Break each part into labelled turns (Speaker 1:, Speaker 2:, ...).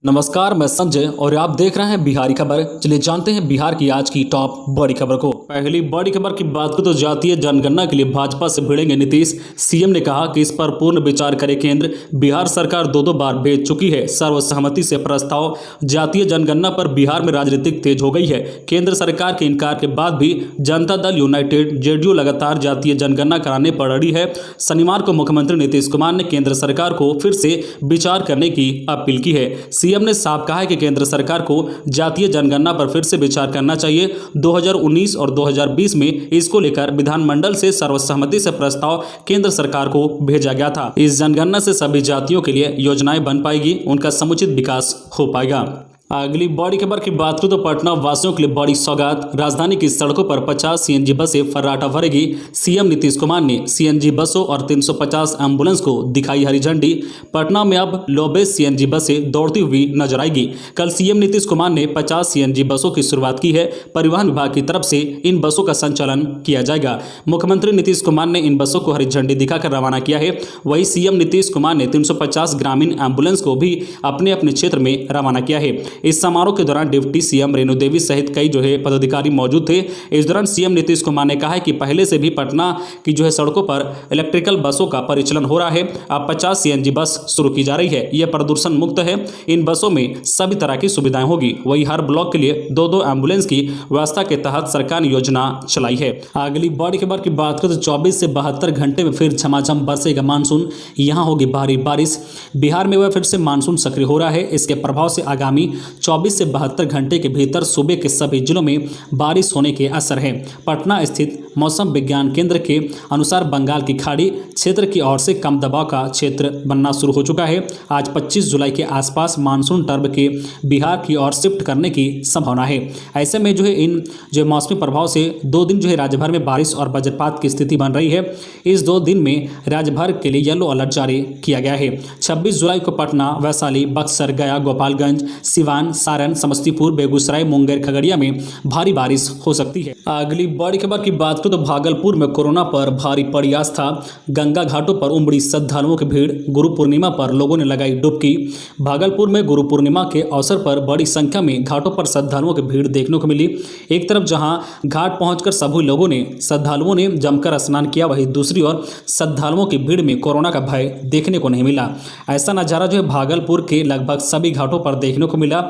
Speaker 1: नमस्कार, मैं संजय और आप देख रहे हैं बिहारी खबर। चलिए जानते हैं बिहार की आज की टॉप बड़ी खबर को। पहली बड़ी खबर की बात करें तो जातीय जनगणना के लिए भाजपा से भिड़ेंगे नीतीश। सीएम ने कहा कि इस पर पूर्ण विचार करे केंद्र। बिहार सरकार दो बार भेज चुकी है सर्वसहमति से प्रस्ताव। जातीय जनगणना पर बिहार में राजनीतिक तेज हो गई है। केंद्र सरकार के इनकार के बाद भी जनता दल यूनाइटेड जेडीयू लगातार जातीय जनगणना कराने पर अड़ी है। शनिवार को मुख्यमंत्री नीतीश कुमार ने केंद्र सरकार को फिर से विचार करने की अपील की है। सीएम ने साफ कहा है कि केंद्र सरकार को जातीय जनगणना पर फिर से विचार करना चाहिए। 2019 और 2020 में इसको लेकर विधानमंडल से सर्वसहमति से प्रस्ताव केंद्र सरकार को भेजा गया था। इस जनगणना से सभी जातियों के लिए योजनाएं बन पाएगी, उनका समुचित विकास हो पाएगा। अगली बड़ी खबर की बात करें तो पटना वासियों के लिए बड़ी सौगात। राजधानी की सड़कों पर 50 सीएनजी बसें फर्राटा भरेगी। सीएम नीतीश कुमार ने सीएनजी बसों और 350 एम्बुलेंस को दिखाई हरी झंडी। पटना में अब लोबेस सीएनजी बसें दौड़ती हुई नजर आएगी। कल सीएम नीतीश कुमार ने 50 सीएनजी बसों की शुरुआत की है। परिवहन विभाग की तरफ से इन बसों का संचालन किया जाएगा। मुख्यमंत्री नीतीश कुमार ने इन बसों को हरी झंडी दिखाकर रवाना किया है। वहीं सीएम नीतीश कुमार ने 350 ग्रामीण एम्बुलेंस को भी अपने अपने क्षेत्र में रवाना किया है। इस समारोह के दौरान डिप्टी सीएम रेणु देवी सहित कई पदाधिकारी मौजूद थे। इस दौरान सीएम नीतीश कुमार ने कहा है कि पहले से भी पटना की सड़कों पर इलेक्ट्रिकल बसों का परिचालन हो रहा है। अब 50 सीएनजी बस शुरू की जा रही है। यह प्रदूषण मुक्त है। इन बसों में सभी तरह की सुविधाएं होगी। वही हर ब्लॉक के लिए दो एम्बुलेंस की व्यवस्था के तहत सरकार ने योजना चलाई है। अगली बड़ी खबर की बात करें तो 24 से 72 घंटे में फिर झमाझम बरसेगा मानसून। यहाँ होगी भारी बारिश। बिहार में वह फिर से मानसून सक्रिय हो रहा है। इसके प्रभाव से आगामी 24 से 72 घंटे के भीतर सूबे के सभी जिलों में बारिश होने के असर है। पटना स्थित मौसम विज्ञान केंद्र के अनुसार बंगाल की खाड़ी क्षेत्र की ओर से कम दबाव का क्षेत्र बनना शुरू हो चुका है। आज 25 जुलाई के आसपास मानसून टर्ब के बिहार की ओर शिफ्ट करने की संभावना है। ऐसे में इन मौसमी प्रभाव से 2 दिन राज्य भर में बारिश और वज्रपात की स्थिति बन रही है। इस 2 दिन में राज्य भर के लिए येलो अलर्ट जारी किया गया है। 26 जुलाई को पटना, वैशाली, बक्सर, गया, गोपालगंज, सिवान, सारण, समस्तीपुर, बेगूसराय, मुंगेर, खगड़िया में भारी बारिश हो सकती है। अगली बड़ी खबर की बात करें तो भागलपुर में कोरोना पर भारी पड़ी आस्था। गंगा घाटों पर उमड़ी श्रद्धालुओं की भीड़। गुरु पूर्णिमा पर लोगों ने लगाई डुबकी। भागलपुर में गुरु पूर्णिमा के अवसर पर बड़ी संख्या में घाटों पर श्रद्धालुओं की भीड़ देखने को मिली। एक तरफ जहां घाट पहुंचकर सभी श्रद्धालुओं ने जमकर स्नान किया, वहीं दूसरी ओर श्रद्धालुओं की भीड़ में कोरोना का भय देखने को नहीं मिला। ऐसा नजारा भागलपुर के लगभग सभी घाटों पर देखने को मिला।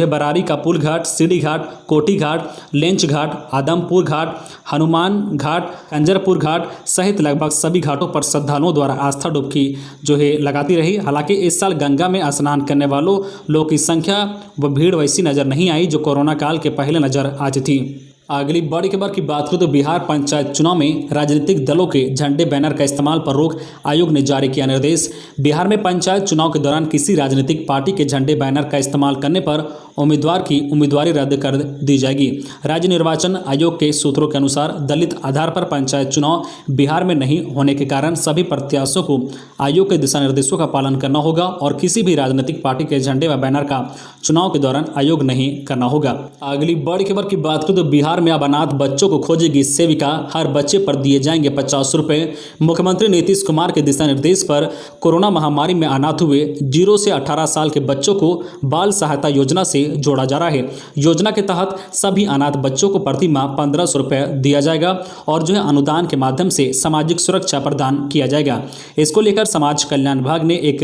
Speaker 1: बरारी का पुल घाट, सीढ़ी घाट, कोटी घाट, लेंच घाट, आदमपुर घाट, हनुमान घाट, कंजरपुर घाट सहित लगभग सभी घाटों पर श्रद्धालुओं द्वारा आस्था डुबकी लगाती रही। हालांकि इस साल गंगा में स्नान करने वालों लोगों की संख्या व भीड़ वैसी नजर नहीं आई जो कोरोना काल के पहले नजर आती थी। अगली बड़ी खबर की बात करें तो बिहार पंचायत चुनाव में राजनीतिक दलों के झंडे बैनर का इस्तेमाल पर रोक। आयोग ने जारी किया निर्देश। बिहार में पंचायत चुनाव के दौरान किसी राजनीतिक पार्टी के झंडे बैनर का इस्तेमाल करने पर उम्मीदवार की उम्मीदवारी रद्द कर दी जाएगी। राज्य निर्वाचन आयोग के सूत्रों के अनुसार दलित आधार पर पंचायत चुनाव बिहार में नहीं होने के कारण सभी प्रत्याशियों को आयोग के दिशा निर्देशों का पालन करना होगा और किसी भी राजनीतिक पार्टी के झंडे व बैनर का चुनाव के दौरान आयोग नहीं करना होगा। अगली बड़ी खबर की बात करें तो बिहार में अब अनाथ बच्चों को खोजेगी सेविका। हर बच्चे पर दिए जाएंगे 50 रुपये। मुख्यमंत्री नीतीश कुमार के दिशा निर्देश पर कोरोना महामारी में अनाथ हुए 0 से 18 साल के बच्चों को बाल सहायता योजना से जोड़ा जा रहा है। योजना के तहत सभी अनाथ बच्चों को प्रति माह 1500 रुपये दिया जाएगा और अनुदान के माध्यम से सामाजिक सुरक्षा प्रदान किया जाएगा। इसको लेकर समाज कल्याण विभाग ने एक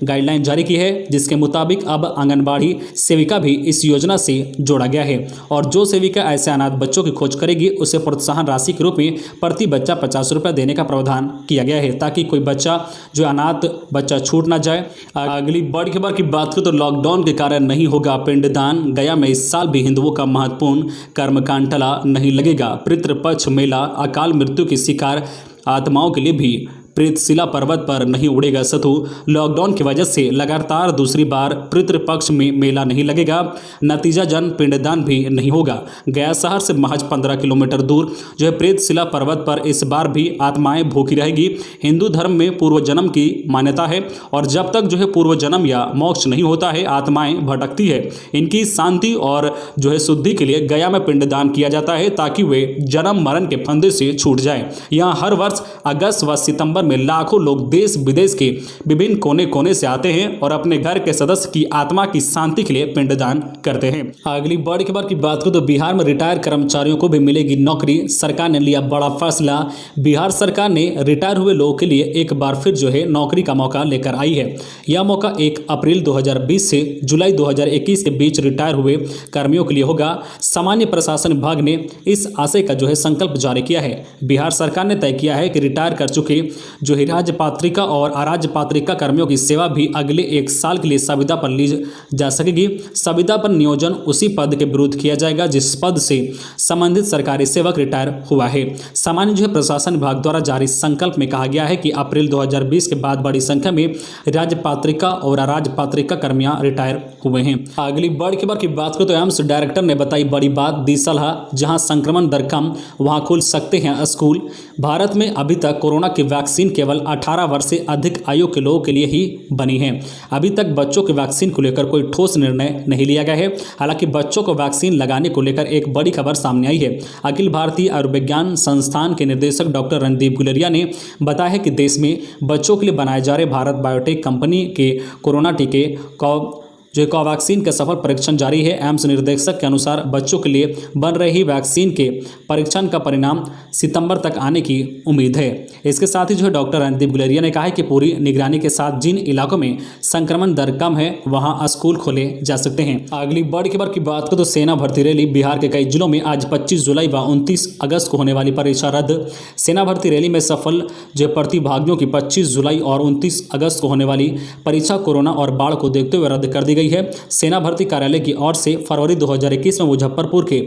Speaker 1: गाइडलाइन जारी की है, जिसके मुताबिक अब आंगनबाड़ी सेविका भी इस योजना से जोड़ा गया है और जो सेविका ऐसे अनाथ बच्चों की खोज करेगी उसे प्रोत्साहन राशि के रूप में प्रति बच्चा 50 रुपये देने का प्रावधान किया गया है, ताकि कोई बच्चा अनाथ बच्चा छूट ना जाए। अगली बड़ी खबर की बात करें तो लॉकडाउन के कारण नहीं होगा पिंडदान। गया में इस साल भी हिंदुओं का महत्वपूर्ण कर्मकांड टला नहीं लगेगा। पितृपक्ष मेला। अकाल मृत्यु की शिकार आत्माओं के लिए भी प्रेतशिला पर्वत पर नहीं उड़ेगा सतु। लॉकडाउन की वजह से लगातार दूसरी बार पितृपक्ष में मेला नहीं लगेगा। नतीजा जन पिंडदान भी नहीं होगा। गया शहर से महज 15 किलोमीटर दूर प्रेतशिला पर्वत पर इस बार भी आत्माएं भूखी रहेगी। हिंदू धर्म में पूर्व जन्म की मान्यता है और जब तक पूर्व जन्म या मोक्ष नहीं होता है आत्माएं भटकती है। इनकी शांति और शुद्धि के लिए गया में पिंडदान किया जाता है, ताकि वे जन्म मरण के फंदे से छूट जाए। यहाँ हर वर्ष अगस्त व सितंबर में लाखों लोग देश विदेश के विभिन्न कोने कोने से आते हैं और अपने घर के सदस्य की आत्मा की शांति के लिए पिंडदान करते हैं। अगली बड़ी खबर की बात करें तो बिहार में रिटायर कर्मचारियों को भी मिलेगी नौकरी। सरकार ने लिया बड़ा फैसला। बिहार सरकार ने रिटायर हुए लोगों के लिए एक बार फिर जो है नौकरी का मौका लेकर आई है। यह मौका 1 अप्रैल 2020 से जुलाई 2021 के बीच रिटायर हुए कर्मियों के लिए होगा। सामान्य प्रशासन विभाग ने इस आशय का जो है संकल्प जारी किया है। बिहार सरकार ने तय किया है कि रिटायर कर चुके जो है राजपात्रिका और अराजपात्रिका कर्मियों की सेवा भी अगले 1 साल के लिए संविदा पर ली जा सकेगी। संविदा पर नियोजन उसी पद के विरुद्ध किया जाएगा जिस पद से संबंधित सरकारी सेवक रिटायर हुआ है। सामान्य जो है प्रशासन विभाग द्वारा जारी संकल्प में कहा गया है कि अप्रैल 2020 के बाद बड़ी संख्या में राजपात्रिका और अराजपात्रिका कर्मियां रिटायर हुए हैं। अगली बड़ी खबर की बात करें तो एम्स डायरेक्टर ने बताई बड़ी बात, दी सलाह। जहां संक्रमण दर कम वहां खुल सकते हैं स्कूल। भारत में अभी तक कोरोना की वैक्सीन केवल 18 वर्ष से अधिक आयु के लोगों के लिए ही बनी है। अभी तक बच्चों की वैक्सीन को लेकर कोई ठोस निर्णय नहीं लिया गया है। हालांकि बच्चों को वैक्सीन लगाने को लेकर एक बड़ी खबर सामने आई है। अखिल भारतीय आयुर्विज्ञान संस्थान के निदेशक डॉक्टर रणदीप गुलेरिया ने बताया है कि देश में बच्चों के लिए बनाए जा रहे भारत बायोटेक कंपनी के कोरोना टीके जो कोवैक्सीन का सफल परीक्षण जारी है। एम्स निर्देशक के अनुसार बच्चों के लिए बन रही वैक्सीन के परीक्षण का परिणाम सितंबर तक आने की उम्मीद है। इसके साथ ही जो है डॉक्टर रणदीप गुलेरिया ने कहा है कि पूरी निगरानी के साथ जिन इलाकों में संक्रमण दर कम है वहां स्कूल खोले जा सकते हैं। अगली बड़ी खबर की बात करें तो सेना भर्ती रैली। बिहार के कई जिलों में आज 25 जुलाई व 29 अगस्त को होने वाली परीक्षा रद्द। सेना भर्ती रैली में सफल जो प्रतिभागियों की 25 जुलाई और 29 अगस्त को होने वाली परीक्षा कोरोना और बाढ़ को देखते हुए रद्द कर दी गई है। सेना भर्ती कार्यालय की ओर से फरवरी 2021 में मुजफ्फरपुर के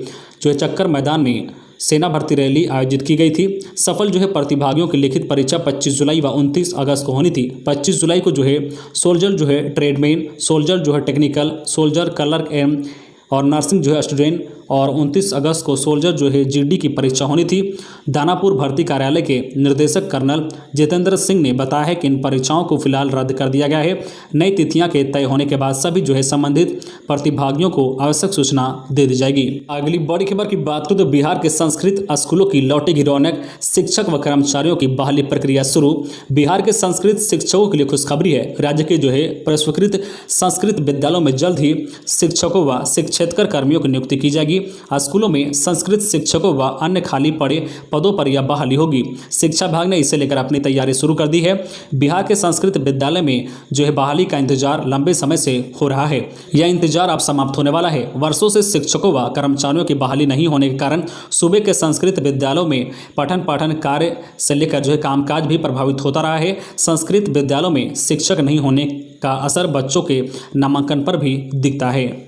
Speaker 1: जो चक्कर मैदान में सेना भर्ती रैली आयोजित की गई थी। सफल जो है प्रतिभागियों की लिखित परीक्षा 25 जुलाई व 29 अगस्त को होनी थी। 25 जुलाई को जो है सोल्जर जो है ट्रेडमैन, सोल्जर जो है टेक्निकल, सोल्जर क्लर्क और नर्सिंग जो है स्टूडेंट, और 29 अगस्त को सोल्जर जो है जीडी की परीक्षा होनी थी। दानापुर भर्ती कार्यालय के निर्देशक कर्नल जितेंद्र सिंह ने बताया है कि इन परीक्षाओं को फिलहाल रद्द कर दिया गया है। नई तिथियां के तय होने के बाद सभी जो है संबंधित प्रतिभागियों को आवश्यक सूचना दे दी जाएगी। अगली बड़ी खबर की बात करें तो बिहार के संस्कृत स्कूलों की लौटेगी रौनक। शिक्षक व कर्मचारियों की बहाली प्रक्रिया शुरू। बिहार के संस्कृत शिक्षकों के लिए खुशखबरी है। राज्य के जो है पुरस्कृत संस्कृत विद्यालयों में जल्द ही शिक्षकों व शिक्षेतर कर्मियों की नियुक्ति की जाएगी। स्कूलों में संस्कृत शिक्षकों व अन्य खाली पड़े पदों पर यह बहाली होगी। शिक्षा विभाग ने इसे लेकर अपनी तैयारी शुरू कर दी है। बिहार के संस्कृत विद्यालय में जो है बहाली का इंतजार लंबे समय से हो रहा है। यह इंतजार अब समाप्त होने वाला है। वर्षों से शिक्षकों व कर्मचारियों की बहाली नहीं होने के कारण सूबे के संस्कृत विद्यालयों में पठन पाठन कार्य से लेकर जो है कामकाज भी प्रभावित होता रहा है। संस्कृत विद्यालयों में शिक्षक नहीं होने का असर बच्चों के नामांकन पर भी दिखता है।